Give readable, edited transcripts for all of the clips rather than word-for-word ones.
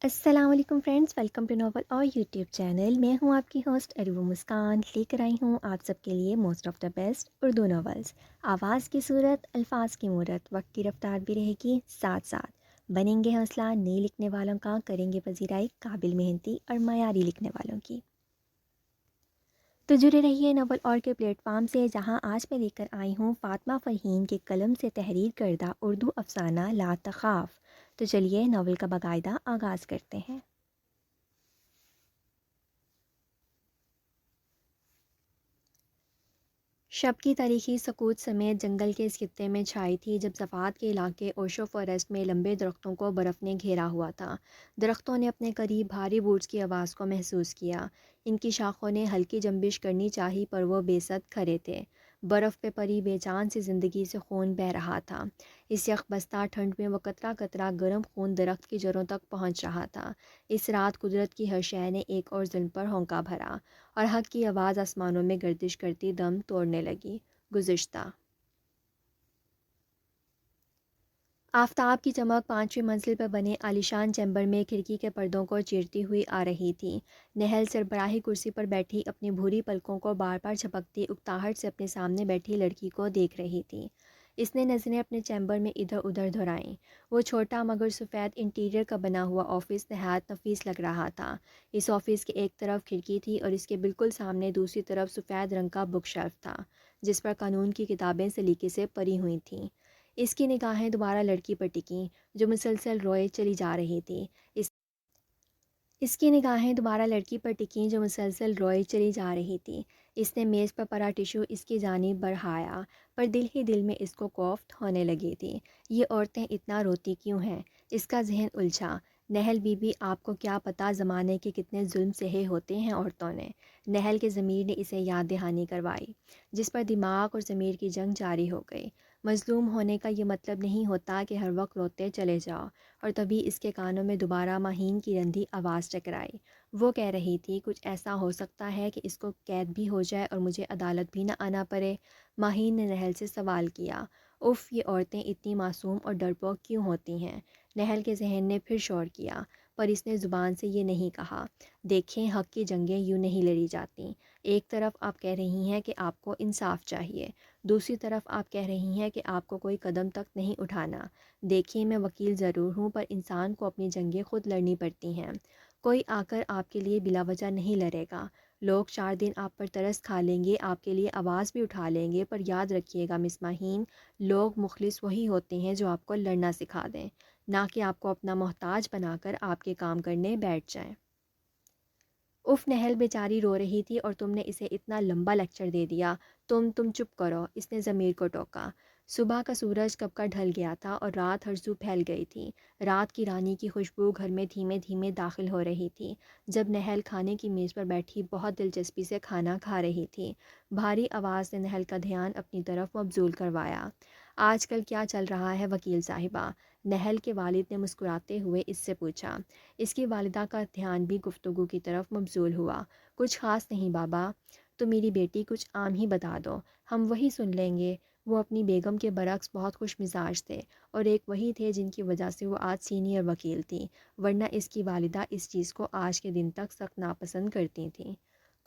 السلام علیکم friends, welcome to novel اور یوٹیوب چینل۔ میں ہوں آپ کی ہوسٹ اریبو مسکان، لے کر آئی ہوں آپ سب کے لیے most of the best Urdu novels. آواز کی صورت، الفاظ کی مورت، وقت کی رفتار بھی رہے گی ساتھ ساتھ۔ بنیں گے حوصلہ نئے لکھنے والوں کا، کریں گے پذیرائی قابل محنتی اور معیاری لکھنے والوں کی۔ تو جڑے رہیے ناول اور کے پلیٹ فارم سے، جہاں آج میں لے کر آئی ہوں فاطمہ فرحین کے قلم سے تحریر کردہ اردو افسانہ لا تخاف۔ تو چلیے ناول کا باقاعدہ آغاز کرتے ہیں۔ شب کی تاریخی سکوت سمیت جنگل کے اس خطے میں چھائی تھی، جب صفات کے علاقے اوشو فارسٹ میں لمبے درختوں کو برف نے گھیرا ہوا تھا۔ درختوں نے اپنے قریب بھاری بوٹس کی آواز کو محسوس کیا۔ ان کی شاخوں نے ہلکی جنبش کرنی چاہی، پر وہ بے سد کھڑے تھے۔ برف پہ پری بے جان سی زندگی سے خون بہہ رہا تھا۔ اس یک بستہ ٹھنڈ میں وہ قطرہ قطرہ گرم خون درخت کی جڑوں تک پہنچ رہا تھا۔ اس رات قدرت کی ہر شے نے ایک اور ظلم پر ہونکا بھرا، اور حق کی آواز آسمانوں میں گردش کرتی دم توڑنے لگی۔ گزشتہ آفتاب کی چمک پانچویں منزل پر بنے عالیشان چیمبر میں کھڑکی کے پردوں کو چیرتی ہوئی آ رہی تھی۔ نہل سربراہی کرسی پر بیٹھی اپنی بھوری پلکوں کو بار بار جھپکتی اکتاہٹ سے اپنے سامنے بیٹھی لڑکی کو دیکھ رہی تھی۔ اس نے نظریں اپنے چیمبر میں ادھر ادھر دھرائیں۔ وہ چھوٹا مگر سفید انٹیریئر کا بنا ہوا آفس نہایت نفیس لگ رہا تھا۔ اس آفس کی ایک طرف کھڑکی تھی اور اس کے بالکل سامنے دوسری طرف سفید رنگ کا بک شیلف تھا، جس پر قانون کی کتابیں سلیقے سے پری ہوئی تھیں۔ اس کی نگاہیں دوبارہ لڑکی پر ٹکیں، جو مسلسل روئے چلی جا رہی تھی۔ اس کی نگاہیں دوبارہ لڑکی پر ٹکیں جو مسلسل روئے چلی جا رہی تھی۔ اس نے میز پر پڑا ٹیشو اس کی جانب بڑھایا، پر دل ہی دل میں اس کو کوفت ہونے لگی تھی۔ یہ عورتیں اتنا روتی کیوں ہیں؟ اس کا ذہن الجھا۔ نہل بی بی، آپ کو کیا پتہ زمانے کے کتنے ظلم سہے ہوتے ہیں عورتوں نے؟ نہل کے ضمیر نے اسے یاد دہانی کروائی، جس پر دماغ اور ضمیر کی جنگ جاری ہو گئی۔ مظلوم ہونے کا یہ مطلب نہیں ہوتا کہ ہر وقت روتے چلے جاؤ۔ اور تبھی اس کے کانوں میں دوبارہ ماہین کی رندھی آواز ٹکرائی۔ وہ کہہ رہی تھی، کچھ ایسا ہو سکتا ہے کہ اس کو قید بھی ہو جائے اور مجھے عدالت بھی نہ آنا پڑے؟ ماہین نے نہل سے سوال کیا۔ اف، یہ عورتیں اتنی معصوم اور ڈرپوک کیوں ہوتی ہیں؟ نہل کے ذہن نے پھر شور کیا، پر اس نے زبان سے یہ نہیں کہا۔ دیکھیں، حق کی جنگیں یوں نہیں لڑی جاتی۔ ایک طرف آپ کہہ رہی ہیں کہ آپ کو انصاف چاہیے، دوسری طرف آپ کہہ رہی ہیں کہ آپ کو کوئی قدم تک نہیں اٹھانا۔ دیکھیے، میں وکیل ضرور ہوں، پر انسان کو اپنی جنگیں خود لڑنی پڑتی ہیں۔ کوئی آ کر آپ کے لیے بلا وجہ نہیں لڑے گا۔ لوگ 4 دن آپ پر ترس کھا لیں گے، آپ کے لیے آواز بھی اٹھا لیں گے، پر یاد رکھیے گا مس ماہین، لوگ مخلص وہی ہوتے ہیں جو آپ کو لڑنا سکھا دیں، نہ کہ آپ کو اپنا محتاج بنا کر آپ کے کام کرنے بیٹھ جائیں۔ اف، نہل بیچاری رو رہی تھی اور تم نے اسے اتنا لمبا لیکچر دے دیا۔ تم چپ کرو، اس نے ضمیر کو ٹوکا۔ صبح کا سورج کب کا ڈھل گیا تھا اور رات ہر سو پھیل گئی تھی۔ رات کی رانی کی خوشبو گھر میں دھیمے دھیمے داخل ہو رہی تھی، جب نہل کھانے کی میز پر بیٹھی بہت دلچسپی سے کھانا کھا رہی تھی۔ بھاری آواز نے نہل کا دھیان اپنی طرف مبذول کروایا۔ آج کل کیا چل رہا ہے وکیل صاحبہ؟ نہل کے والد نے مسکراتے ہوئے اس سے پوچھا۔ اس کی والدہ کا دھیان بھی گفتگو کی طرف مبذول ہوا۔ کچھ خاص نہیں بابا، تو میری بیٹی کچھ عام ہی بتا دو، ہم وہی سن لیں گے۔ وہ اپنی بیگم کے برعکس بہت خوش مزاج تھے، اور ایک وہی تھے جن کی وجہ سے وہ آج سینئر وکیل تھی، ورنہ اس کی والدہ اس چیز کو آج کے دن تک سخت ناپسند کرتی تھیں۔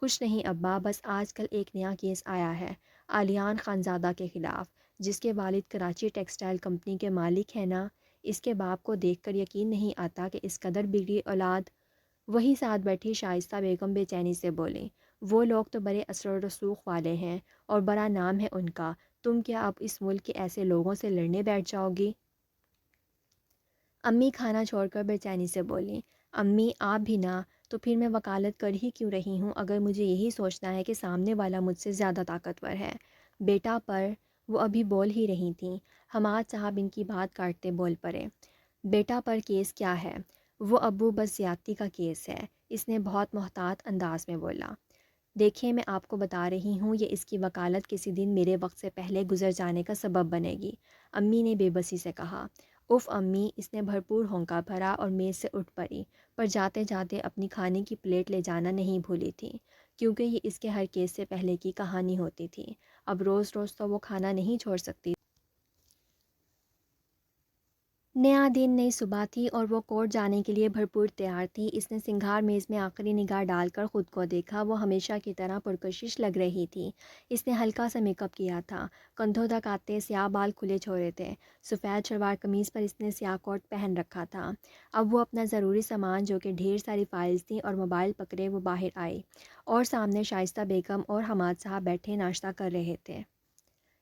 کچھ نہیں ابا، بس آج کل ایک نیا کیس آیا ہے آلیان خانزادہ کے خلاف، جس کے والد کراچی ٹیکسٹائل کمپنی کے مالک ہیں نا۔ اس کے باپ کو دیکھ کر یقین نہیں آتا کہ اس قدر بگڑی اولاد۔ وہی ساتھ بیٹھی شائستہ بیگم بے چینی سے بولیں۔ وہ لوگ تو بڑے اثر و رسوخ والے ہیں اور بڑا نام ہے ان کا، تم کیا اب اس ملک کے ایسے لوگوں سے لڑنے بیٹھ جاؤ گی؟ امی کھانا چھوڑ کر بے چینی سے بولیں۔ امی آپ بھی نہ، تو پھر میں وکالت کر ہی کیوں رہی ہوں اگر مجھے یہی سوچنا ہے کہ سامنے والا مجھ سے زیادہ طاقتور ہے؟ بیٹا، پر وہ ابھی بول ہی رہی تھیں۔ حماد صاحب ان کی بات کاٹتے بول پڑے۔ بیٹا، پر کیس کیا ہے؟ وہ ابو، بس زیادتی کا کیس ہے، اس نے بہت محتاط انداز میں بولا۔ دیکھیں، میں آپ کو بتا رہی ہوں، یہ اس کی وکالت کسی دن میرے وقت سے پہلے گزر جانے کا سبب بنے گی، امی نے بے بسی سے کہا۔ اف امی، اس نے بھرپور ہونکا بھرا اور میز سے اٹھ پڑی، پر جاتے جاتے اپنی کھانے کی پلیٹ لے جانا نہیں بھولی تھی، کیونکہ یہ اس کے ہر کیس سے پہلے کی کہانی ہوتی تھی۔ اب روز روز تو وہ کھانا نہیں چھوڑ سکتی۔ نیا دن، نئی صبح تھی اور وہ کورٹ جانے کے لیے بھرپور تیار تھی۔ اس نے سنگھار میز میں آخری نگاہ ڈال کر خود کو دیکھا۔ وہ ہمیشہ کی طرح پرکشش لگ رہی تھی۔ اس نے ہلکا سا میک اپ کیا تھا، کندھوں تک آتے سیاہ بال کھلے چھوڑے تھے، سفید شلوار قمیض پر اس نے سیاہ کوٹ پہن رکھا تھا۔ اب وہ اپنا ضروری سامان، جو کہ ڈھیر ساری فائلز تھیں، اور موبائل پکڑے وہ باہر آئی، اور سامنے شائستہ بیگم اور حماد صاحب بیٹھے ناشتہ کر رہے تھے۔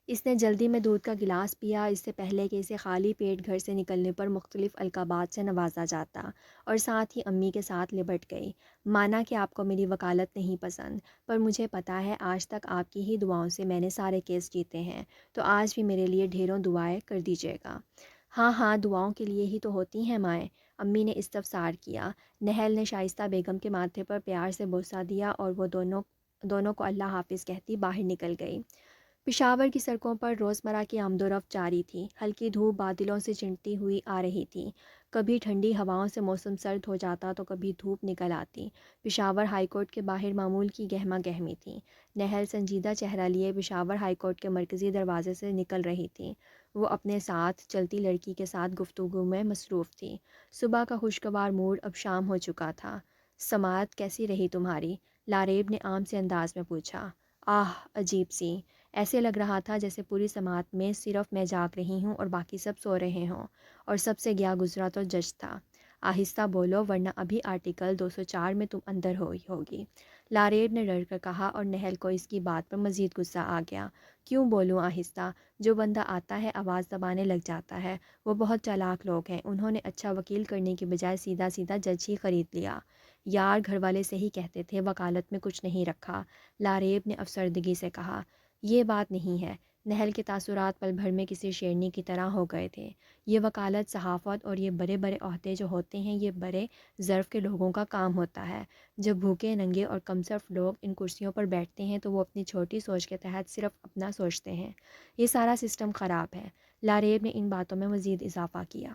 اس نے جلدی میں دودھ کا گلاس پیا، اس سے پہلے کہ اسے خالی پیٹ گھر سے نکلنے پر مختلف القابات سے نوازا جاتا، اور ساتھ ہی امی کے ساتھ لپٹ گئی۔ مانا کہ آپ کو میری وکالت نہیں پسند، پر مجھے پتہ ہے آج تک آپ کی ہی دعاؤں سے میں نے سارے کیس جیتے ہیں، تو آج بھی میرے لیے ڈھیروں دعائیں کر دیجیے گا۔ ہاں ہاں، دعاؤں کے لیے ہی تو ہوتی ہیں مائیں، امی نے استفسار کیا۔ نہل نے شائستہ بیگم کے ماتھے پر پیار سے بوسہ دیا، اور وہ دونوں کو اللہ حافظ کہتی باہر نکل گئی۔ پشاور کی سڑکوں پر روزمرہ کی آمد و رفت جاری تھی۔ ہلکی دھوپ بادلوں سے چمٹتی ہوئی آ رہی تھی۔ کبھی ٹھنڈی ہواؤں سے موسم سرد ہو جاتا تو کبھی دھوپ نکل آتی۔ پشاور ہائی کورٹ کے باہر معمول کی گہما گہمی تھی۔ نہل سنجیدہ چہرہ لیے پشاور ہائی کورٹ کے مرکزی دروازے سے نکل رہی تھی۔ وہ اپنے ساتھ چلتی لڑکی کے ساتھ گفتگو میں مصروف تھی۔ صبح کا خوشگوار موڈ اب شام ہو چکا تھا۔ سماعت کیسی رہی تمہاری؟ لاریب نے عام سے انداز میں پوچھا۔ آہ، عجیب سی۔ ایسے لگ رہا تھا جیسے پوری سماعت میں صرف میں جاگ رہی ہوں اور باقی سب سو رہے ہوں، اور سب سے گیا گزرا تو جج تھا۔ آہستہ بولو ورنہ ابھی آرٹیکل 204 میں تم اندر ہوئی ہوگی، لاریب نے ڈر کر کہا، اور نہل کو اس کی بات پر مزید غصہ آ گیا۔ کیوں بولوں آہستہ؟ جو بندہ آتا ہے آواز دبانے لگ جاتا ہے۔ وہ بہت چالاک لوگ ہیں، انہوں نے اچھا وکیل کرنے کی بجائے سیدھا سیدھا جج ہی خرید لیا۔ یار، گھر والے سے ہی کہتے تھے وکالت میں کچھ نہیں رکھا، لاریب نے افسردگی سے کہا۔ یہ بات نہیں ہے۔ نہل کے تاثرات پل بھر میں کسی شیرنی کی طرح ہو گئے تھے۔ یہ وکالت، صحافت اور یہ بڑے بڑے عہدے جو ہوتے ہیں، یہ بڑے ظرف کے لوگوں کا کام ہوتا ہے۔ جب بھوکے ننگے اور کمصرف لوگ ان کرسیوں پر بیٹھتے ہیں تو وہ اپنی چھوٹی سوچ کے تحت صرف اپنا سوچتے ہیں۔ یہ سارا سسٹم خراب ہے۔ لاریب نے ان باتوں میں مزید اضافہ کیا۔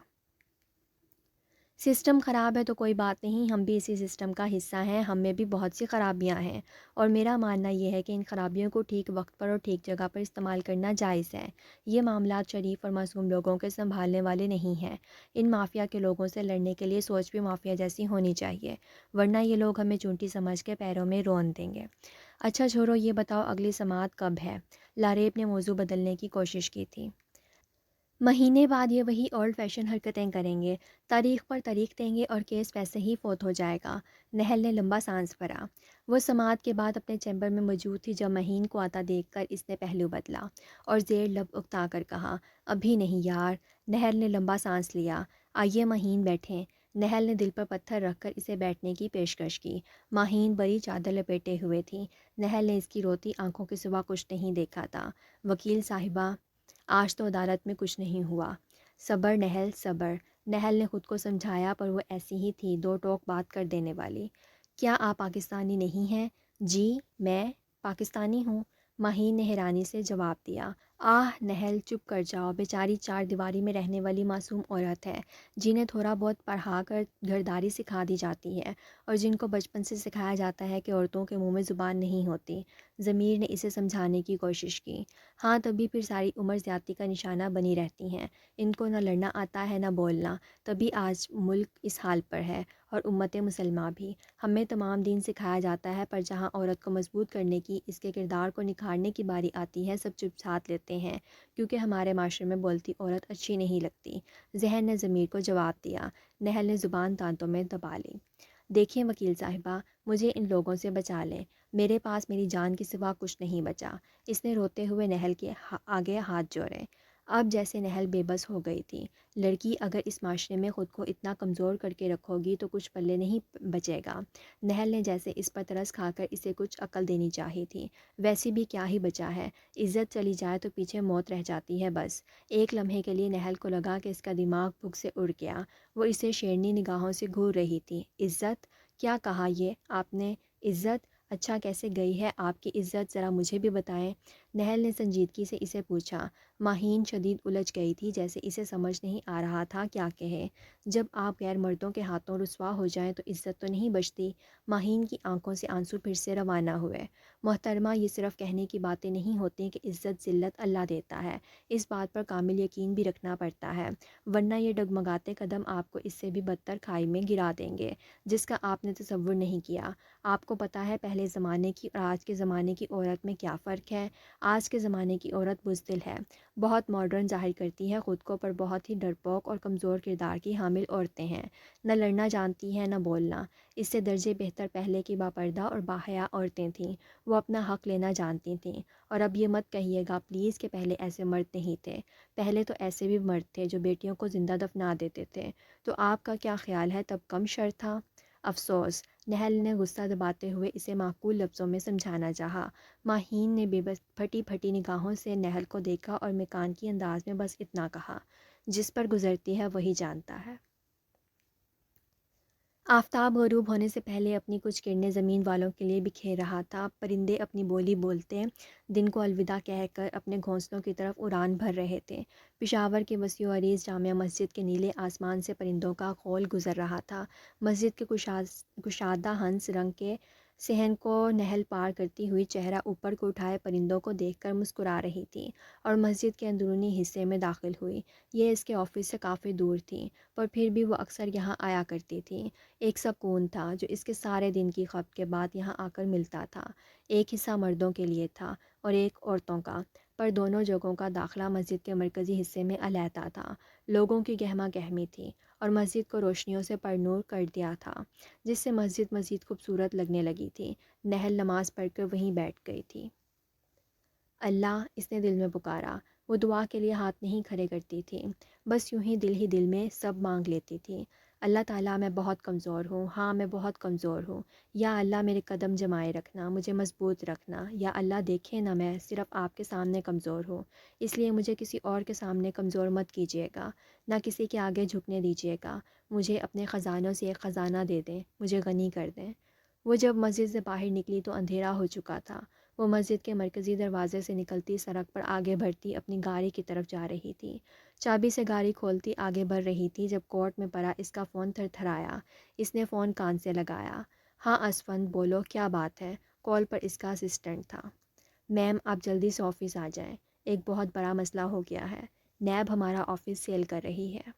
سسٹم خراب ہے تو کوئی بات نہیں، ہم بھی اسی سسٹم کا حصہ ہیں، ہم میں بھی بہت سی خرابیاں ہیں، اور میرا ماننا یہ ہے کہ ان خرابیوں کو ٹھیک وقت پر اور ٹھیک جگہ پر استعمال کرنا جائز ہے۔ یہ معاملات شریف اور معصوم لوگوں کے سنبھالنے والے نہیں ہیں۔ ان مافیا کے لوگوں سے لڑنے کے لیے سوچ بھی مافیا جیسی ہونی چاہیے، ورنہ یہ لوگ ہمیں چونٹی سمجھ کے پیروں میں رون دیں گے۔ اچھا چھوڑو، یہ بتاؤ اگلی سماعت کب ہے؟ لاریب نے موضوع بدلنے کی کوشش کی تھی۔ مہینے بعد یہ وہی اولڈ فیشن حرکتیں کریں گے، تاریخ پر تاریخ دیں گے اور کیس ویسے ہی فوت ہو جائے گا۔ نہل نے لمبا سانس بھرا۔ وہ سماعت کے بعد اپنے چیمبر میں موجود تھی جب مہین کو آتا دیکھ کر اس نے پہلو بدلا اور زیر لب اکتا کر کہا، ابھی نہیں یار۔ نہل نے لمبا سانس لیا۔ آئیے مہین بیٹھیں۔ نہل نے دل پر پتھر رکھ کر اسے بیٹھنے کی پیشکش کی۔ مہین بڑی چادر لپیٹے ہوئے تھی۔ نہل نے اس کی روتی آنکھوں کے سوا کچھ نہیں دیکھا تھا۔ وکیل صاحبہ، آج تو عدالت میں کچھ نہیں ہوا۔ صبر نہل، صبر، نہل نے خود کو سمجھایا، پر وہ ایسی ہی تھی، دو ٹوک بات کر دینے والی۔ کیا آپ پاکستانی نہیں ہیں؟ جی، میں پاکستانی ہوں، مہین نے حیرانی سے جواب دیا۔ آہ نہل، چپ کر جاؤ، بیچاری چار دیواری میں رہنے والی معصوم عورت ہے، جنہیں تھوڑا بہت پڑھا کر گھرداری سکھا دی جاتی ہے، اور جن کو بچپن سے سکھایا جاتا ہے کہ عورتوں کے منہ میں زبان نہیں ہوتی۔ ضمیر نے اسے سمجھانے کی کوشش کی۔ ہاں، تبھی پھر ساری عمر زیادتی کا نشانہ بنی رہتی ہیں، ان کو نہ لڑنا آتا ہے نہ بولنا، تبھی آج ملک اس حال پر ہے، اور امت مسلمہ بھی۔ ہمیں تمام دین سکھایا جاتا ہے، پر جہاں عورت کو مضبوط کرنے کی، اس کے کردار کو نکھارنے کی باری آتی ہے، سب چپ ساتھ لیتے ہیں، کیونکہ ہمارے معاشرے میں بولتی عورت اچھی نہیں لگتی۔ ذہن نے ضمیر کو جواب دیا۔ نہل نے زبان دانتوں میں دبا لی۔ دیکھیں وکیل صاحبہ، مجھے ان لوگوں سے بچا لیں، میرے پاس میری جان کے سوا کچھ نہیں بچا۔ اس نے روتے ہوئے نہل کے آگے ہاتھ جوڑے۔ اب جیسے نہل بے بس ہو گئی تھی۔ لڑکی، اگر اس معاشرے میں خود کو اتنا کمزور کر کے رکھو گی تو کچھ پلے نہیں بچے گا۔ نہل نے جیسے اس پر ترس کھا کر اسے کچھ عقل دینی چاہی تھی۔ ویسی بھی کیا ہی بچا ہے، عزت چلی جائے تو پیچھے موت رہ جاتی ہے بس۔ ایک لمحے کے لیے نہل کو لگا کہ اس کا دماغ بھوک سے اڑ گیا۔ وہ اسے شیرنی نگاہوں سے گھور رہی تھی۔ عزت؟ کیا کہا یہ آپ نے؟ عزت؟ اچھا، کیسے گئی ہے آپ کی عزت، ذرا مجھے بھی بتائیں۔ نہل نے سنجیدگی سے اسے پوچھا۔ ماہین شدید الجھ گئی تھی، جیسے اسے سمجھ نہیں آ رہا تھا کیا کہے۔ جب آپ غیر مردوں کے ہاتھوں رسوا ہو جائیں تو عزت تو نہیں بچتی۔ ماہین کی آنکھوں سے آنسو پھر سے روانہ ہوئے۔ محترمہ، یہ صرف کہنے کی باتیں نہیں ہوتی کہ عزت ذلت اللہ دیتا ہے، اس بات پر کامل یقین بھی رکھنا پڑتا ہے، ورنہ یہ ڈگمگاتے قدم آپ کو اس سے بھی بدتر کھائی میں گرا دیں گے جس کا آپ نے تصور نہیں کیا۔ آپ کو پتہ ہے پہلے زمانے کی اور آج کے زمانے کی عورت میں کیا فرق ہے؟ آج کے زمانے کی عورت بزدل ہے، بہت ماڈرن ظاہر کرتی ہے خود کو، پر بہت ہی ڈرپوک اور کمزور کردار کی حامل عورتیں ہیں، نہ لڑنا جانتی ہیں نہ بولنا۔ اس سے درجے بہتر پہلے کی باپردہ اور باحیا عورتیں تھیں، وہ اپنا حق لینا جانتی تھیں۔ اور اب یہ مت کہیے گا پلیز کہ پہلے ایسے مرد نہیں تھے، پہلے تو ایسے بھی مرد تھے جو بیٹیوں کو زندہ دفنا دیتے تھے، تو آپ کا کیا خیال ہے تب کم شر تھا؟ افسوس، نہل نے غصہ دباتے ہوئے اسے معقول لفظوں میں سمجھانا چاہا۔ ماہین نے بے بس پھٹی پھٹی نگاہوں سے نہل کو دیکھا اور مکانکی انداز میں بس اتنا کہا، جس پر گزرتی ہے وہی جانتا ہے۔ آفتاب غروب ہونے سے پہلے اپنی کچھ کرنیں زمین والوں کے لیے بکھیر رہا تھا۔ پرندے اپنی بولی بولتے دن کو الوداع کہہ کر اپنے گھونسلوں کی طرف اڑان بھر رہے تھے۔ پشاور کے وسیع و عریض جامع مسجد کے نیلے آسمان سے پرندوں کا غول گزر رہا تھا۔ مسجد کے کشادہ ہنس رنگ کے صحن کو نہل پار کرتی ہوئی چہرہ اوپر کو اٹھائے پرندوں کو دیکھ کر مسکرا رہی تھی اور مسجد کے اندرونی حصے میں داخل ہوئی۔ یہ اس کے آفس سے کافی دور تھی، پر پھر بھی وہ اکثر یہاں آیا کرتی تھی۔ ایک سکون تھا جو اس کے سارے دن کی خپت کے بعد یہاں آ کر ملتا تھا۔ ایک حصہ مردوں کے لیے تھا اور ایک عورتوں کا، پر دونوں جگہوں کا داخلہ مسجد کے مرکزی حصے میں علیحدہ تھا۔ لوگوں کی گہما گہمی تھی اور مسجد کو روشنیوں سے پرنور کر دیا تھا، جس سے مسجد مزید خوبصورت لگنے لگی تھی۔ نہل نماز پڑھ کر وہیں بیٹھ گئی تھی۔ اللہ، اس نے دل میں پکارا۔ وہ دعا کے لیے ہاتھ نہیں کھڑے کرتی تھی، بس یوں ہی دل میں سب مانگ لیتی تھی۔ اللہ تعالیٰ، میں بہت کمزور ہوں، ہاں میں بہت کمزور ہوں۔ یا اللہ میرے قدم جمائے رکھنا، مجھے مضبوط رکھنا۔ یا اللہ دیکھے نہ میں صرف آپ کے سامنے کمزور ہوں، اس لیے مجھے کسی اور کے سامنے کمزور مت کیجیے گا، نہ کسی کے آگے جھکنے دیجیے گا۔ مجھے اپنے خزانوں سے ایک خزانہ دے دیں، مجھے غنی کر دیں۔ وہ جب مسجد سے باہر نکلی تو اندھیرا ہو چکا تھا۔ وہ مسجد کے مرکزی دروازے سے نکلتی سڑک پر آگے بڑھتی اپنی گاڑی کی طرف جا رہی تھی۔ چابی سے گاڑی کھولتی آگے بڑھ رہی تھی جب کورٹ میں پڑا اس کا فون تھر تھرایا۔ اس نے فون کان سے لگایا۔ ہاں اسفند، بولو کیا بات ہے؟ کال پر اس کا اسسٹنٹ تھا۔ میم، آپ جلدی سے آفس آ جائیں، ایک بہت بڑا مسئلہ ہو گیا ہے۔ نیب ہمارا آفس سیل کر رہی ہے۔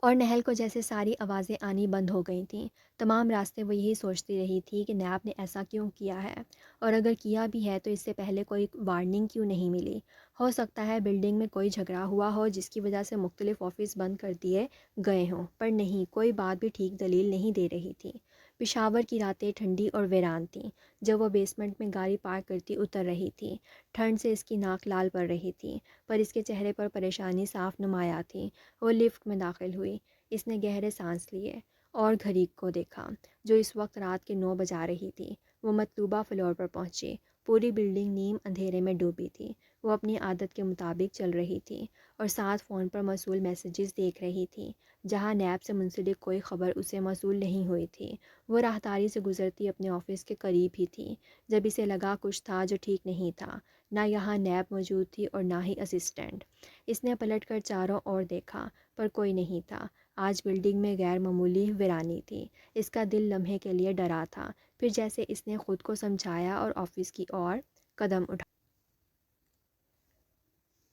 اور نہل کو جیسے ساری آوازیں آنی بند ہو گئی تھیں۔ تمام راستے وہ یہی سوچتی رہی تھی کہ نیب نے ایسا کیوں کیا ہے، اور اگر کیا بھی ہے تو اس سے پہلے کوئی وارننگ کیوں نہیں ملی۔ ہو سکتا ہے بلڈنگ میں کوئی جھگڑا ہوا ہو جس کی وجہ سے مختلف آفس بند کر دیے گئے ہوں، پر نہیں، کوئی بات بھی ٹھیک دلیل نہیں دے رہی تھی۔ پشاور کی راتیں ٹھنڈی اور ویران تھیں۔ جب وہ بیسمنٹ میں گاڑی پارک کرتی اتر رہی تھی، ٹھنڈ سے اس کی ناک لال پڑ رہی تھی، پر اس کے چہرے پر پریشانی صاف نمایاں تھی۔ وہ لفٹ میں داخل ہوئی۔ اس نے گہرے سانس لیے اور گھڑی کو دیکھا جو اس وقت رات کے 9 بجا رہی تھی۔ وہ مطلوبہ فلور پر پہنچی۔ پوری بلڈنگ نیم اندھیرے میں ڈوبی تھی۔ وہ اپنی عادت کے مطابق چل رہی تھی اور ساتھ فون پر موصول میسیجز دیکھ رہی تھی، جہاں نیب سے منسلک کوئی خبر اسے موصول نہیں ہوئی تھی۔ وہ راہداری سے گزرتی اپنے آفس کے قریب ہی تھی جب اسے لگا کچھ تھا جو ٹھیک نہیں تھا۔ نہ یہاں نیب موجود تھی اور نہ ہی اسسٹنٹ۔ اس نے پلٹ کر چاروں اور دیکھا، پر کوئی نہیں تھا۔ آج بلڈنگ میں غیر معمولی ویرانی تھی۔ اس کا دل لمحے کے لیے ڈرا تھا، پھر جیسے اس نے خود کو سمجھایا اور آفس کی اور قدم اٹھا،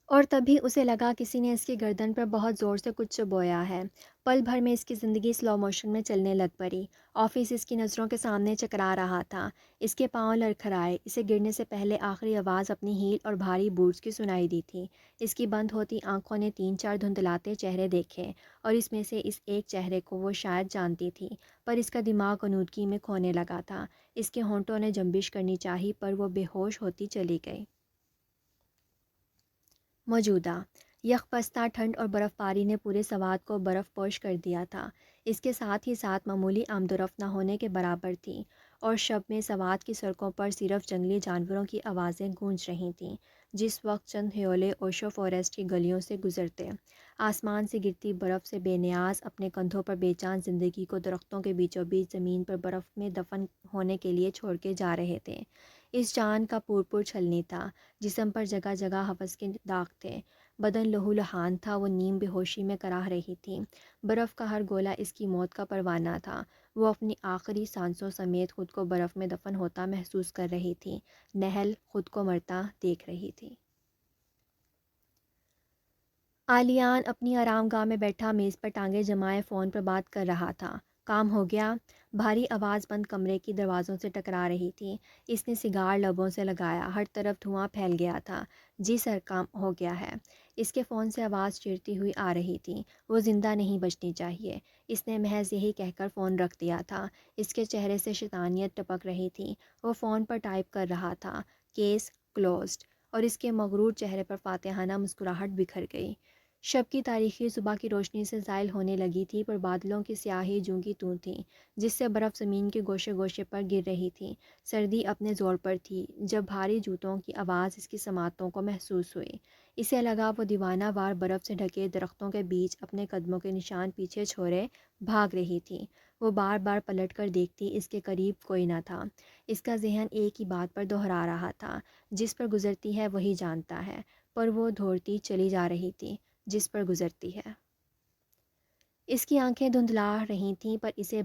اور تبھی اسے لگا کسی نے اس کی گردن پر بہت زور سے کچھ چبویا ہے۔ پل بھر میں اس کی زندگی سلو موشن میں چلنے لگ پڑی۔ آفس اس کی نظروں کے سامنے چکرا رہا تھا۔ اس کے پاؤں لڑکھڑائے۔ اسے گرنے سے پہلے آخری آواز اپنی ہیل اور بھاری بوٹس کی سنائی دی تھی۔ اس کی بند ہوتی آنکھوں نے 3-4 دھندلاتے چہرے دیکھے، اور اس میں سے اس ایک چہرے کو وہ شاید جانتی تھی، پر اس کا دماغ غنودگی میں کھونے لگا تھا۔ اس کے ہونٹوں نے جنبش کرنی چاہی، پر وہ بے ہوش ہوتی چلی گئی۔ موجودہ یک پستہ ٹھنڈ اور برف باری نے پورے سوات کو برف پوش کر دیا تھا۔ اس کے ساتھ ہی ساتھ معمولی آمد و رفت نہ ہونے کے برابر تھی، اور شب میں سوات کی سڑکوں پر صرف جنگلی جانوروں کی آوازیں گونج رہی تھیں جس وقت چند ہیولے اوشو فارسٹ کی گلیوں سے گزرتے، آسمان سے گرتی برف سے بے نیاز اپنے کندھوں پر بے جان زندگی کو درختوں کے بیچوں بیچ زمین پر برف میں دفن ہونے کے لیے چھوڑ کے جا رہے تھے۔ اس چاند کا پور چھلنی تھا، جسم پر جگہ جگہ حوث کے داغ تھے، بدن لہو لہان تھا، وہ نیم بے ہوشی میں کراہ رہی تھی۔ برف کا ہر گولا اس کی موت کا پروانہ تھا۔ وہ اپنی آخری سانسوں سمیت خود کو برف میں دفن ہوتا محسوس کر رہی تھی۔ نہل خود کو مرتا دیکھ رہی تھی۔ آلیان اپنی آرام گاہ میں بیٹھا میز پر ٹانگیں جمائے فون پر بات کر رہا تھا۔ کام ہو گیا؟ بھاری آواز بند کمرے کی دروازوں سے ٹکرا رہی تھی۔ اس نے سگار لبوں سے لگایا، ہر طرف دھواں پھیل گیا تھا۔ جی سر، کام ہو گیا ہے۔ اس کے فون سے آواز چیرتی ہوئی آ رہی تھی۔ وہ زندہ نہیں بچنی چاہیے۔ اس نے محض یہی کہہ کر فون رکھ دیا تھا۔ اس کے چہرے سے شیطانیت ٹپک رہی تھی۔ وہ فون پر ٹائپ کر رہا تھا، کیس کلوزڈ، اور اس کے مغرور چہرے پر فاتحانہ مسکراہٹ بکھر گئی۔ شب کی تاریخی صبح کی روشنی سے زائل ہونے لگی تھی، پر بادلوں کی سیاہی جوں کی توں تھی، جس سے برف زمین کے گوشے گوشے پر گر رہی تھی۔ سردی اپنے زور پر تھی جب بھاری جوتوں کی آواز اس کی سماعتوں کو محسوس ہوئی۔ اسے لگا وہ دیوانہ وار برف سے ڈھکے درختوں کے بیچ اپنے قدموں کے نشان پیچھے چھوڑے بھاگ رہی تھی۔ وہ بار بار پلٹ کر دیکھتی، اس کے قریب کوئی نہ تھا۔ اس کا ذہن ایک ہی بات پر دہرا رہا تھا، جس پر گزرتی ہے وہی جانتا ہے، پر وہ دوڑتی چلی جا رہی تھی جس پر گزرتی ہے۔ اس کی آنکھیں دھندلا رہی تھیں، پر اسے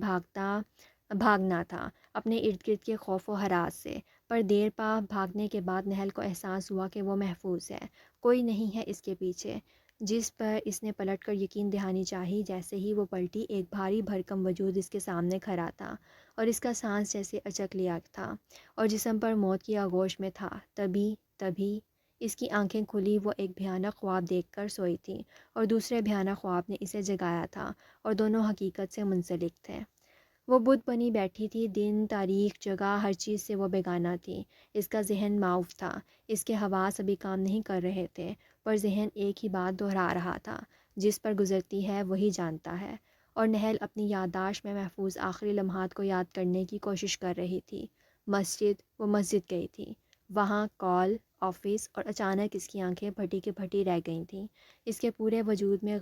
بھاگنا تھا اپنے ارد گرد کے خوف و ہراس سے۔ پر دیر پا بھاگنے کے بعد نہل کو احساس ہوا کہ وہ محفوظ ہے، کوئی نہیں ہے اس کے پیچھے، جس پر اس نے پلٹ کر یقین دہانی چاہی۔ جیسے ہی وہ پلٹی، ایک بھاری بھرکم وجود اس کے سامنے کھڑا تھا، اور اس کا سانس جیسے اچک لیا تھا اور جسم پر موت کی آغوش میں تھا۔ تبھی اس کی آنکھیں کھلی۔ وہ ایک بھیانک خواب دیکھ کر سوئی تھی، اور دوسرے بھیانک خواب نے اسے جگایا تھا، اور دونوں حقیقت سے منسلک تھے۔ وہ بت بنی بیٹھی تھی، دن، تاریخ، جگہ، ہر چیز سے وہ بیگانہ تھی۔ اس کا ذہن معاف تھا، اس کے حواس ابھی کام نہیں کر رہے تھے، پر ذہن ایک ہی بات دہرا رہا تھا، جس پر گزرتی ہے وہی جانتا ہے۔ اور نہل اپنی یادداشت میں محفوظ آخری لمحات کو یاد کرنے کی کوشش کر رہی تھی۔ وہ مسجد گئی تھی، وہاں کال، آفس، اور اچانک اس کی آنکھیں پھٹی کی پھٹی رہ گئی تھیں۔ اس کے پورے وجود میں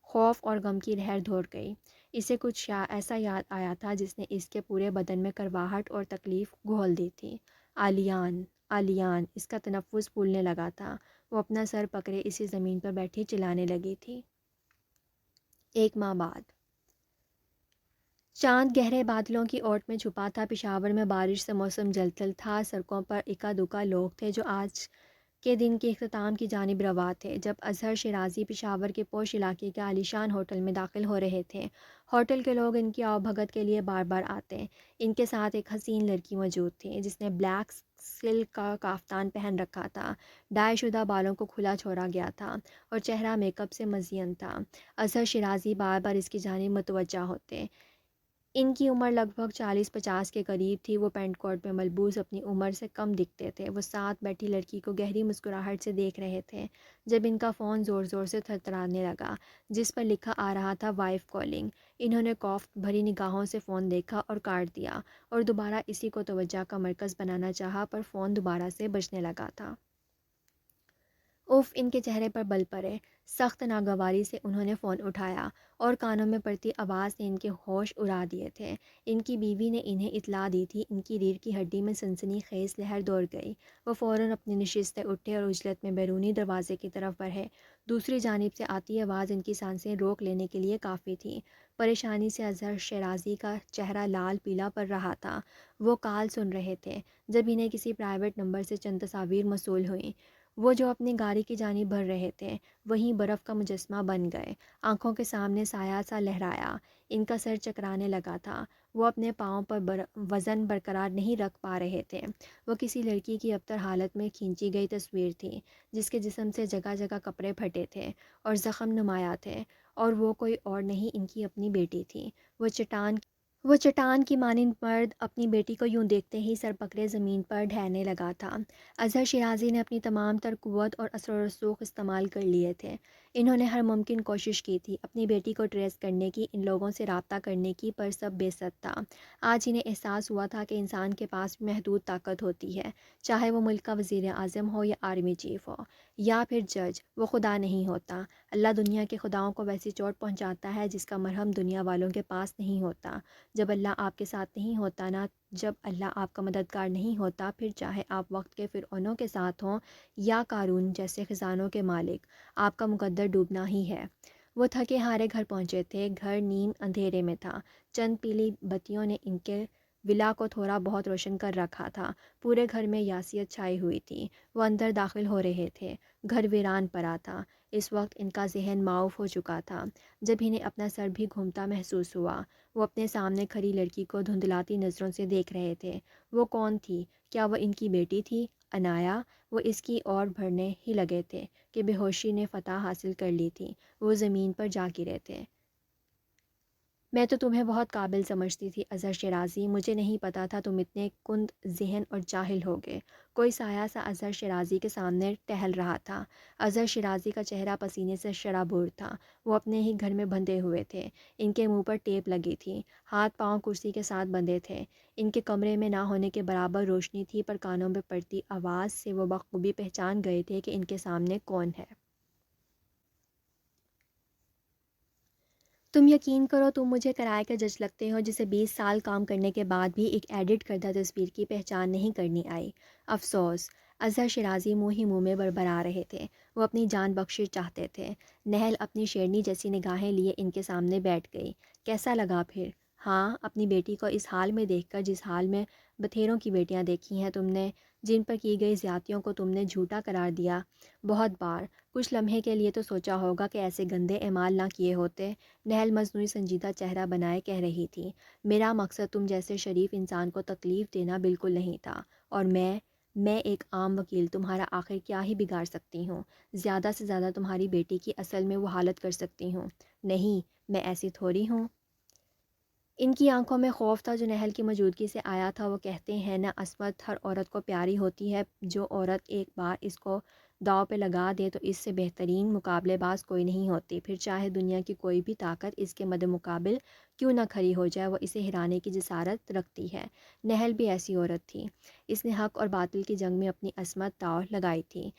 خوف اور غم کی لہر دوڑ گئی۔ اسے کچھ ایسا یاد آیا تھا جس نے اس کے پورے بدن میں کرواہٹ اور تکلیف گھول دی تھی۔ آلیان، آلیان، اس کا تنفس پھولنے لگا تھا۔ وہ اپنا سر پکڑے اسی زمین پر بیٹھی چلانے لگی تھی۔ 1 ماہ بعد چاند گہرے بادلوں کی اوٹ میں چھپا تھا۔ پشاور میں بارش سے موسم جلتھل تھا۔ سڑکوں پر اکا دکا لوگ تھے جو آج کے دن کے اختتام کی جانب رواں تھے۔ جب اظہر شیرازی پشاور کے پوش علاقے کے عالیشان ہوٹل میں داخل ہو رہے تھے، ہوٹل کے لوگ ان کی آؤ بھگت کے لیے بار بار آتے۔ ان کے ساتھ ایک حسین لڑکی موجود تھی، جس نے بلیک سلک کا کافتان پہن رکھا تھا، ڈائی شدہ بالوں کو کھلا چھوڑا گیا تھا، اور چہرہ میک اپ سے مزین تھا۔ اظہر شیرازی بار بار اس کی جانب متوجہ ہوتے۔ ان کی عمر لگ بھگ 40-50 کے قریب تھی۔ وہ پینٹ کوٹ میں ملبوس اپنی عمر سے کم دکھتے تھے۔ وہ ساتھ بیٹھی لڑکی کو گہری مسکراہٹ سے دیکھ رہے تھے جب ان کا فون زور زور سے تھرتھرانے لگا، جس پر لکھا آ رہا تھا، وائف کالنگ۔ انہوں نے خوف بھری نگاہوں سے فون دیکھا اور کاٹ دیا، اور دوبارہ اسی کو توجہ کا مرکز بنانا چاہا، پر فون دوبارہ سے بجنے لگا تھا۔ اف، ان کے چہرے پر بل پڑے۔ سخت ناگواری سے انہوں نے فون اٹھایا، اور کانوں میں پڑتی آواز نے ان کے ہوش اڑا دیے تھے۔ ان کی بیوی نے انہیں اطلاع دی تھی۔ ان کی ریڑھ کی ہڈی میں سنسنی خیز لہر دوڑ گئی۔ وہ فوراً اپنی نشست سے اٹھے اور عجلت میں بیرونی دروازے کی طرف بڑھے۔ دوسری جانب سے آتی آواز ان کی سانسیں روک لینے کے لیے کافی تھی۔ پریشانی سے اظہر شیرازی کا چہرہ لال پیلا پڑ رہا تھا۔ وہ کال سن رہے تھے جب انہیں کسی پرائیویٹ نمبر سے چند تصاویر موصول ہوئیں۔ وہ جو اپنی گاڑی کی جانب بڑھ رہے تھے، وہیں برف کا مجسمہ بن گئے۔ آنکھوں کے سامنے سایہ سا لہرایا۔ ان کا سر چکرانے لگا تھا۔ وہ اپنے پاؤں پر وزن برقرار نہیں رکھ پا رہے تھے۔ وہ کسی لڑکی کی ابتر حالت میں کھینچی گئی تصویر تھی، جس کے جسم سے جگہ جگہ کپڑے پھٹے تھے اور زخم نمایاں تھے، اور وہ کوئی اور نہیں، ان کی اپنی بیٹی تھی۔ وہ چٹان کی مانند مرد اپنی بیٹی کو یوں دیکھتے ہی سر پکڑے زمین پر ڈھہنے لگا تھا۔ اظہر شیرازی نے اپنی تمام تر قوت اور اثر و رسوخ استعمال کر لیے تھے۔ انہوں نے ہر ممکن کوشش کی تھی اپنی بیٹی کو ٹریس کرنے کی، ان لوگوں سے رابطہ کرنے کی، پر سب بے سد تھا۔ آج انہیں احساس ہوا تھا کہ انسان کے پاس بھی محدود طاقت ہوتی ہے، چاہے وہ ملک کا وزیر اعظم ہو یا آرمی چیف ہو یا پھر جج، وہ خدا نہیں ہوتا۔ اللہ دنیا کے خداؤں کو ویسی چوٹ پہنچاتا ہے جس کا مرہم دنیا والوں کے پاس نہیں ہوتا۔ جب اللہ آپ کے ساتھ نہیں ہوتا نا، جب اللہ آپ کا مددگار نہیں ہوتا، پھر چاہے آپ وقت کے فرعونوں کے ساتھ ہوں یا قارون جیسے خزانوں کے مالک، آپ کا مقدر ڈوبنا ہی ہے۔ وہ تھکے ہارے گھر پہنچے تھے۔ گھر نیم اندھیرے میں تھا۔ چند پیلی بتیوں نے ان کے ولا کو تھوڑا بہت روشن کر رکھا تھا۔ پورے گھر میں یاسیت چھائی ہوئی تھی۔ وہ اندر داخل ہو رہے تھے۔ گھر ویران پڑا تھا۔ اس وقت ان کا ذہن معاف ہو چکا تھا۔ جب انہیں اپنا سر بھی گھومتا محسوس ہوا، وہ اپنے سامنے کھڑی لڑکی کو دھندلاتی نظروں سے دیکھ رہے تھے۔ وہ کون تھی؟ کیا وہ ان کی بیٹی تھی؟ عنایا؟ وہ اس کی اور بڑھنے ہی لگے تھے کہ بے ہوشی نے فتح حاصل کر لی تھی۔ وہ زمین پر جا گرے تھے۔ میں تو تمہیں بہت قابل سمجھتی تھی اظہر شیرازی، مجھے نہیں پتا تھا تم اتنے کند ذہن اور جاہل ہوگے۔ کوئی سایہ سا اظہر شیرازی کے سامنے ٹہل رہا تھا۔ اظہر شیرازی کا چہرہ پسینے سے شرابور تھا۔ وہ اپنے ہی گھر میں بندھے ہوئے تھے۔ ان کے منہ پر ٹیپ لگی تھی۔ ہاتھ پاؤں کرسی کے ساتھ بندھے تھے۔ ان کے کمرے میں نہ ہونے کے برابر روشنی تھی، پر کانوں میں پڑتی آواز سے وہ بخوبی پہچان گئے تھے کہ ان کے سامنے کون ہے۔ تم یقین کرو، تم مجھے کرائے کا جج لگتے ہو جسے 20 سال کام کرنے کے بعد بھی ایک ایڈٹ کردہ تصویر کی پہچان نہیں کرنی آئی۔ افسوس۔ اظہر شیرازی منہ ہی منہ میں بڑبڑا رہے تھے۔ وہ اپنی جان بخشش چاہتے تھے۔ نہل اپنی شیرنی جیسی نگاہیں لیے ان کے سامنے بیٹھ گئی۔ کیسا لگا پھر؟ ہاں، اپنی بیٹی کو اس حال میں دیکھ کر جس حال میں بتھیروں کی بیٹیاں دیکھی ہیں تم نے، جن پر کی گئی زیادتیوں کو تم نے جھوٹا قرار دیا بہت بار، کچھ لمحے کے لیے تو سوچا ہوگا کہ ایسے گندے اعمال نہ کیے ہوتے۔ نہل مصنوعی سنجیدہ چہرہ بنائے کہہ رہی تھی، میرا مقصد تم جیسے شریف انسان کو تکلیف دینا بالکل نہیں تھا، اور میں ایک عام وکیل تمہارا آخر کیا ہی بگاڑ سکتی ہوں؟ زیادہ سے زیادہ تمہاری بیٹی کی اصل میں وہ حالت کر سکتی ہوں۔ نہیں، میں ایسی تھوڑی ہوں۔ ان کی آنکھوں میں خوف تھا جو نہل کی موجودگی سے آیا تھا۔ وہ کہتے ہیں نا، عصمت ہر عورت کو پیاری ہوتی ہے۔ جو عورت ایک بار اس کو داؤ پہ لگا دے تو اس سے بہترین مقابلے باز کوئی نہیں ہوتی، پھر چاہے دنیا کی کوئی بھی طاقت اس کے مد مقابل کیوں نہ کھڑی ہو جائے، وہ اسے ہرانے کی جسارت رکھتی ہے۔ نہل بھی ایسی عورت تھی۔ اس نے حق اور باطل کی جنگ میں اپنی عصمت داؤ لگائی تھی۔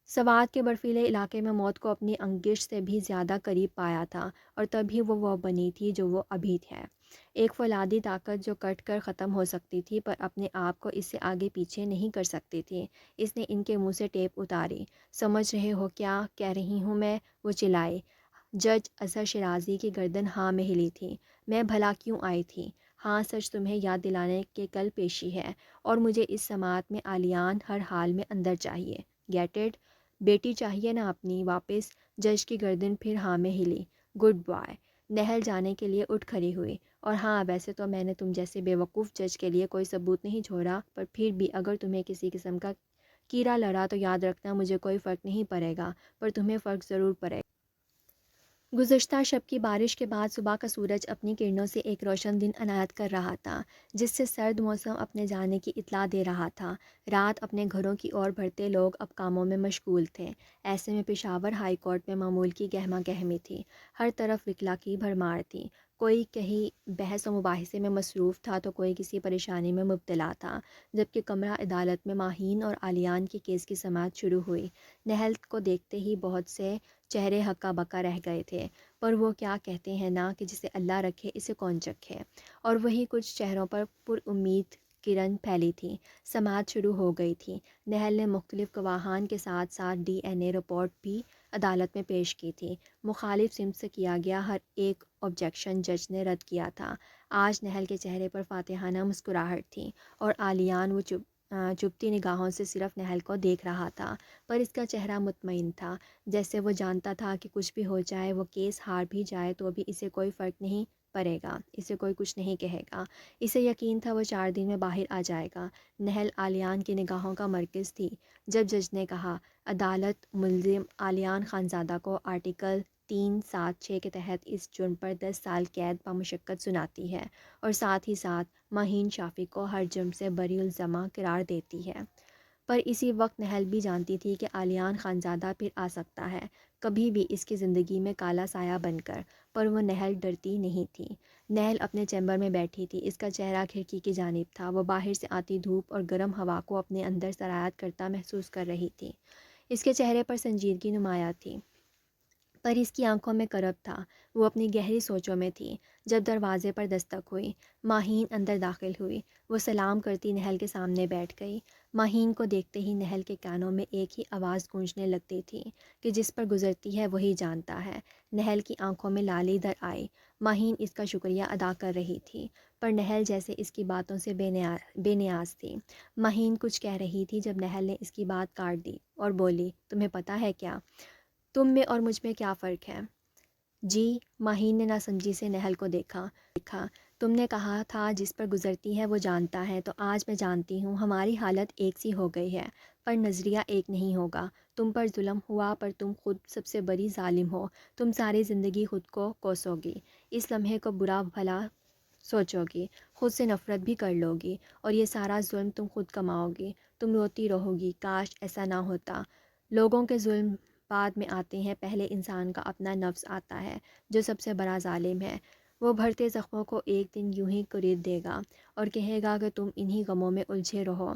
سوات کے برفیلے علاقے میں موت کو اپنی انگشت سے بھی زیادہ قریب پایا تھا، اور تبھی وہ بنی تھی جو وہ ابھی ہے۔ ایک فولادی طاقت جو کٹ کر ختم ہو سکتی تھی، پر اپنے آپ کو اس سے آگے پیچھے نہیں کر سکتی تھی۔ اس نے ان کے منہ سے ٹیپ اتاری۔ سمجھ رہے ہو کیا کہہ رہی ہوں میں؟ وہ چلائی۔ جج اظہر شیرازی کی گردن ہاں میں ہلی تھی۔ میں بھلا کیوں آئی تھی؟ ہاں، سچ تمہیں یاد دلانے کے کل پیشی ہے، اور مجھے اس سماعت میں عالیان ہر حال میں اندر چاہیے۔ Get it? بیٹی چاہیے نا اپنی واپس؟ جج کی گردن پھر ہاں میں ہلی۔ Good bye. نہل جانے کے لیے اٹھ کھڑی ہوئی۔ اور ہاں، ویسے تو میں نے تم جیسے بیوقوف جج کے لیے کوئی ثبوت نہیں چھوڑا، پر پھر بھی اگر تمہیں کسی قسم کا کیڑا لڑا تو یاد رکھنا، مجھے کوئی فرق نہیں پڑے گا، پر تمہیں فرق ضرور پڑے گا۔ گزشتہ شب کی بارش کے بعد صبح کا سورج اپنی کرنوں سے ایک روشن دن عنایت کر رہا تھا، جس سے سرد موسم اپنے جانے کی اطلاع دے رہا تھا۔ رات اپنے گھروں کی اور بڑھتے لوگ اب کاموں میں مشغول تھے۔ ایسے میں پشاور ہائی کورٹ میں معمول کی گہما گہمی تھی۔ ہر طرف وکلا کی بھرمار تھی۔ کوئی کہیں بحث و مباحثے میں مصروف تھا تو کوئی کسی پریشانی میں مبتلا تھا، جبکہ کمرہ عدالت میں ماہین اور عالیان کے کیس کی سماعت شروع ہوئی۔ نہل کو دیکھتے ہی بہت سے چہرے ہکا بکا رہ گئے تھے، پر وہ کیا کہتے ہیں نا کہ جسے اللہ رکھے اسے کون چکھے، اور وہی کچھ چہروں پر پر امید کرن پھیلی تھی۔ سماعت شروع ہو گئی تھی۔ نہل نے مختلف گواہان کے ساتھ ساتھ ڈی این اے رپورٹ بھی عدالت میں پیش کی تھی۔ مخالف سمت سے کیا گیا ہر ایک آبجیکشن جج نے رد کیا تھا۔ آج نہل کے چہرے پر فاتحانہ مسکراہٹ تھی، اور عالیان وہ چبھتی نگاہوں سے صرف نہل کو دیکھ رہا تھا، پر اس کا چہرہ مطمئن تھا، جیسے وہ جانتا تھا کہ کچھ بھی ہو جائے، وہ کیس ہار بھی جائے تو بھی اسے کوئی فرق نہیں پڑے گا، اسے کوئی کچھ نہیں کہے گا۔ اسے یقین تھا وہ 4 دن میں باہر آ جائے گا۔ نہل عالیان کی نگاہوں کا مرکز تھی۔ جب جج نے کہا، عدالت ملزم عالیان خانزادہ کو آرٹیکل 376 کے تحت اس جرم پر 10 سال قید بمشقت سناتی ہے، اور ساتھ ہی ساتھ ماہین شافی کو ہر جرم سے بری الزامہ قرار دیتی ہے، پر اسی وقت نہل بھی جانتی تھی کہ عالیان خانزادہ پھر آ سکتا ہے، کبھی بھی اس کی زندگی میں کالا سایہ بن کر، پر وہ نہل ڈرتی نہیں تھی۔ نہل اپنے چیمبر میں بیٹھی تھی۔ اس کا چہرہ کھڑکی کی جانب تھا۔ وہ باہر سے آتی دھوپ اور گرم ہوا کو اپنے اندر سرایت کرتا محسوس کر رہی تھی۔ اس کے چہرے پر سنجیدگی نمایاں تھی، پر اس کی آنکھوں میں کرب تھا۔ وہ اپنی گہری سوچوں میں تھی۔ جب دروازے پر دستک ہوئی، ماہین اندر داخل ہوئی۔ وہ سلام کرتی نہل کے سامنے بیٹھ گئی۔ ماہین کو دیکھتے ہی نہل کے کانوں میں ایک ہی آواز گونجنے لگتی تھی کہ جس پر گزرتی ہے وہی جانتا ہے۔ نہل کی آنکھوں میں لالی در آئی۔ ماہین اس کا شکریہ ادا کر رہی تھی، پر نہل جیسے اس کی باتوں سے بے نیاز تھی۔ ماہین کچھ کہہ رہی تھی جب نہل نے اس کی بات کاٹ دی اور بولی، تمہیں پتہ ہے کیا، تم میں اور مجھ میں کیا فرق ہے؟ جی؟ ماہین نے ناسمجھی سے نہل کو دیکھا۔ تم نے کہا تھا جس پر گزرتی ہے وہ جانتا ہے، تو آج میں جانتی ہوں ہماری حالت ایک سی ہو گئی ہے، پر نظریہ ایک نہیں ہوگا۔ تم پر ظلم ہوا، پر تم خود سب سے بڑی ظالم ہو۔ تم ساری زندگی خود کو کوسو گی، اس لمحے کو برا بھلا سوچو گی، خود سے نفرت بھی کر لو گی، اور یہ سارا ظلم تم خود کماؤ گی۔ تم روتی رہو گی، کاش ایسا نہ ہوتا۔ لوگوں کے ظلم بعد میں آتے ہیں، پہلے انسان کا اپنا نفس آتا ہے جو سب سے بڑا ظالم ہے۔ وہ بھرتے زخموں کو ایک دن یوں ہی کرید دے گا اور کہے گا کہ تم انہی غموں میں الجھے رہو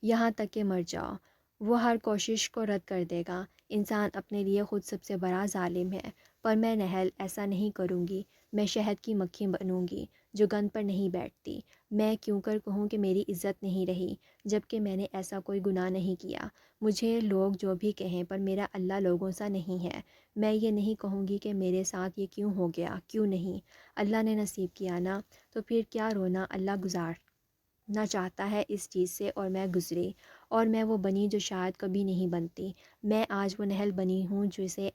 یہاں تک کہ مر جاؤ۔ وہ ہر کوشش کو رد کر دے گا۔ انسان اپنے لیے خود سب سے بڑا ظالم ہے، پر میں نہل ایسا نہیں کروں گی۔ میں شہد کی مکھی بنوں گی جو گند پر نہیں بیٹھتی۔ میں کیوں کر کہوں کہ میری عزت نہیں رہی، جب کہ میں نے ایسا کوئی گناہ نہیں کیا۔ مجھے لوگ جو بھی کہیں، پر میرا اللہ لوگوں سا نہیں ہے۔ میں یہ نہیں کہوں گی کہ میرے ساتھ یہ کیوں ہو گیا، کیوں نہیں۔ اللہ نے نصیب کیا نا، تو پھر کیا رونا۔ اللہ گزارنا چاہتا ہے اس چیز سے، اور میں گزری، اور میں وہ بنی جو شاید کبھی نہیں بنتی۔ میں آج وہ نہل بنی ہوں جسے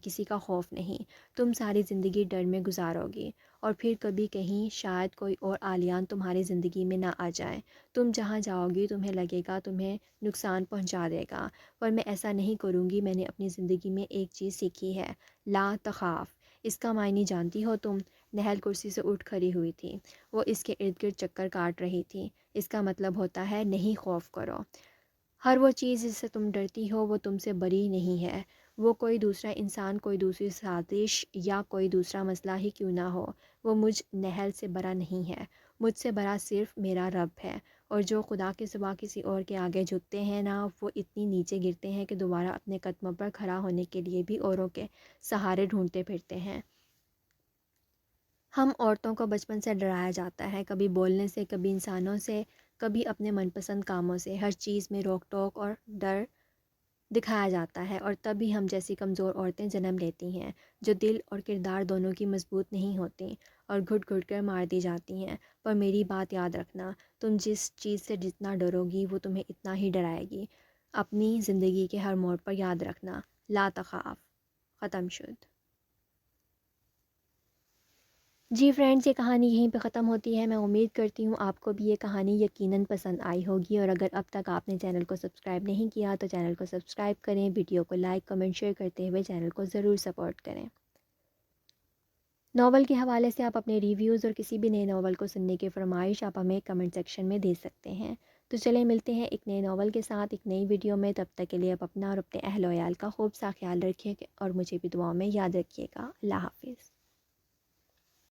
کسی کا خوف نہیں۔ تم ساری زندگی ڈر میں گزارو گی، اور پھر کبھی کہیں شاید کوئی اور عالیان تمہاری زندگی میں نہ آ جائے۔ تم جہاں جاؤ گی تمہیں لگے گا تمہیں نقصان پہنچا دے گا، پر میں ایسا نہیں کروں گی۔ میں نے اپنی زندگی میں ایک چیز سیکھی ہے، لا تخاف۔ اس کا معنی جانتی ہو تم؟ نہل کرسی سے اٹھ کھڑی ہوئی تھی۔ وہ اس کے ارد گرد چکر کاٹ رہی تھی۔ اس کا مطلب ہوتا ہے نہیں خوف کرو۔ ہر وہ چیز جس سے تم ڈرتی ہو وہ تم سے بری نہیں ہے۔ وہ کوئی دوسرا انسان، کوئی دوسری سازش یا کوئی دوسرا مسئلہ ہی کیوں نہ ہو، وہ مجھ نہل سے بڑا نہیں ہے۔ مجھ سے بڑا صرف میرا رب ہے، اور جو خدا کے سوا کسی اور کے آگے جھکتے ہیں نا، وہ اتنی نیچے گرتے ہیں کہ دوبارہ اپنے قدموں پر کھڑا ہونے کے لیے بھی اوروں کے سہارے ڈھونڈتے پھرتے ہیں۔ ہم عورتوں کو بچپن سے ڈرایا جاتا ہے، کبھی بولنے سے، کبھی انسانوں سے، کبھی اپنے من پسند کاموں سے۔ ہر چیز میں روک ٹوک اور ڈر دکھایا جاتا ہے، اور تب بھی ہم جیسی کمزور عورتیں جنم لیتی ہیں جو دل اور کردار دونوں کی مضبوط نہیں ہوتی، اور گھٹ گھٹ کر مار دی جاتی ہیں۔ پر میری بات یاد رکھنا، تم جس چیز سے جتنا ڈرو گی وہ تمہیں اتنا ہی ڈرائے گی۔ اپنی زندگی کے ہر موڑ پر یاد رکھنا، لا تخاف۔ ختم شد۔ جی فرینڈز، یہ کہانی یہیں پہ ختم ہوتی ہے۔ میں امید کرتی ہوں آپ کو بھی یہ کہانی یقیناً پسند آئی ہوگی، اور اگر اب تک آپ نے چینل کو سبسکرائب نہیں کیا تو چینل کو سبسکرائب کریں، ویڈیو کو لائک کمنٹ شیئر کرتے ہوئے چینل کو ضرور سپورٹ کریں۔ ناول کے حوالے سے آپ اپنے ریویوز اور کسی بھی نئے ناول کو سننے کی فرمائش آپ ہمیں کمنٹ سیکشن میں دے سکتے ہیں۔ تو چلیں ملتے ہیں ایک نئے ناول کے ساتھ ایک نئی ویڈیو میں۔ تب تک کے لیے آپ اپنا اور اپنے اہل و عیال کا خوب سا خیال رکھیے، اور مجھے بھی دعاؤں میں یاد رکھیے گا۔ اللہ حافظ۔